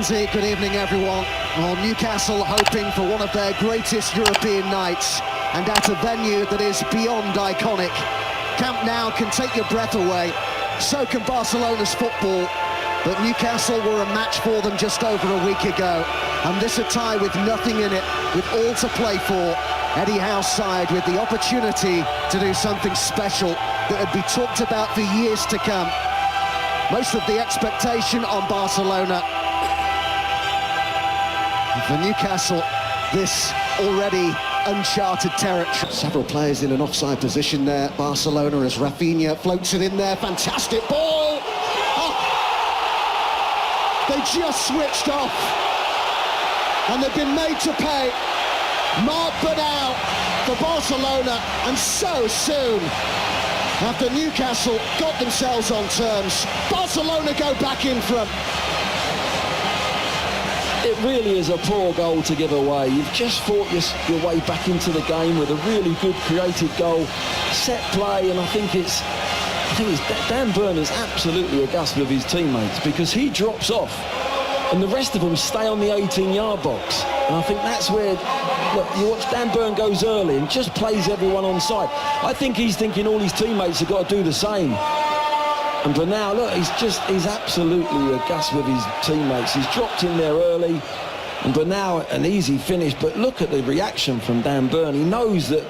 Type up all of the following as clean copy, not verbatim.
Ramsey, good evening everyone. Well, Newcastle hoping for one of their greatest European nights, and at a venue that is beyond iconic. Camp Nou can take your breath away, so can Barcelona's football, but Newcastle were a match for them just over a week ago, and this a tie with nothing in it, with all to play for. Eddie Howe's side with the opportunity to do something special that would be talked about for years to come. Most of the expectation on Barcelona. For Newcastle, this already uncharted territory. Several players in an offside position there. Barcelona as Rafinha floats it in there. Fantastic ball! Oh. They just switched off. And they've been made to pay. Marc Bernal for Barcelona, and so soon. After Newcastle got themselves on terms, Barcelona go back in front. It really is a poor goal to give away. You've just fought your way back into the game with a really good creative goal, set play, and I think it's Dan Burn is absolutely aghast with his teammates because he drops off and the rest of them stay on the 18-yard box. And I think that's where, look, you watch Dan Burn goes early and just plays everyone on side. I think he's thinking all his teammates have got to do the same. And Bernal, look, he's absolutely aghast with his teammates. He's dropped in there early, and Bernal, an easy finish, but look at the reaction from Dan Burn. He knows that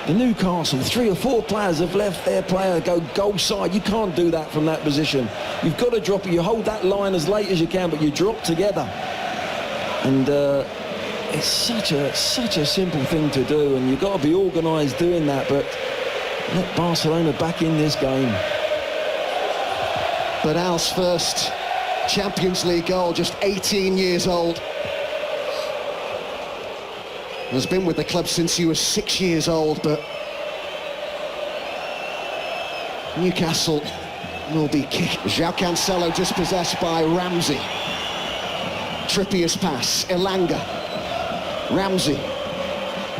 the Newcastle, 3 or 4 players have left their player go goal side. You can't do that from that position. You've got to drop it. You hold that line as late as you can, but you drop together. And it's such a simple thing to do, and you've got to be organised doing that, but let Barcelona back in this game. Bernal's first Champions League goal, just 18 years old. Has been with the club since he was 6 years old, but Newcastle will be kicking. João Cancelo dispossessed by Ramsey. Trippier's pass, Elanga, Ramsey.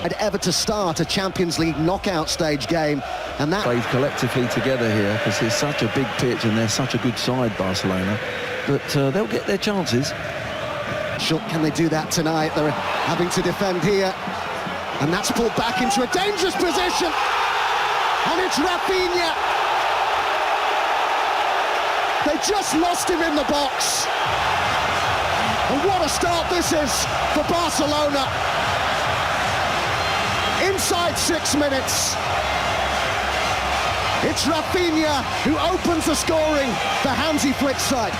And ever to start a Champions League knockout stage game, and that played collectively together here because it's such a big pitch and they're such a good side, Barcelona. But they'll get their chances. Can they do that tonight? They're having to defend here, and that's pulled back into a dangerous position, and it's Rafinha. They just lost him in the box. And what a start this is for Barcelona. Inside 6 minutes, it's Rafinha who opens the scoring for Hansi Flick's side.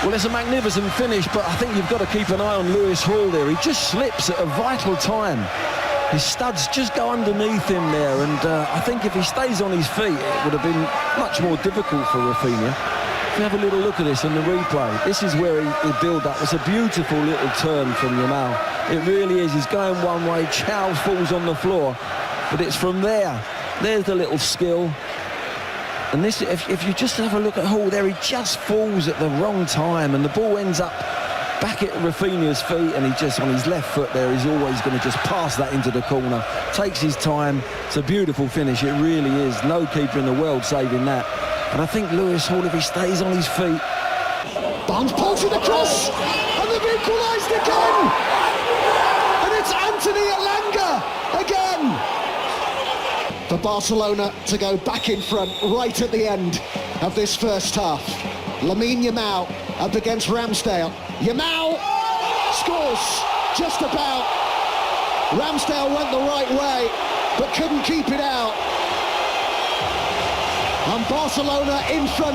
Well, it's a magnificent finish, but I think you've got to keep an eye on Lewis Hall there. He just slips at a vital time. His studs just go underneath him there, and I think if he stays on his feet, it would have been much more difficult for Rafinha. If you have a little look at this on the replay, this is where he built up. It's a beautiful little turn from Yamal. It really is. He's going one way, Chow falls on the floor, but it's from there. There's the little skill. And this, if you just have a look at Hall there, he just falls at the wrong time, and the ball ends up back at Rafinha's feet, and he just, on his left foot there, he's always going to just pass that into the corner. Takes his time. It's a beautiful finish. It really is. No keeper in the world saving that. And I think Lewis Hall, if he stays on his feet... Barnes pulls it across, and they've equalised again! And it's Anthony Elanga again! For Barcelona to go back in front right at the end of this first half. Lamine Yamal up against Ramsdale. Yamal scores just about. Ramsdale went the right way, but couldn't keep it out. And Barcelona in front.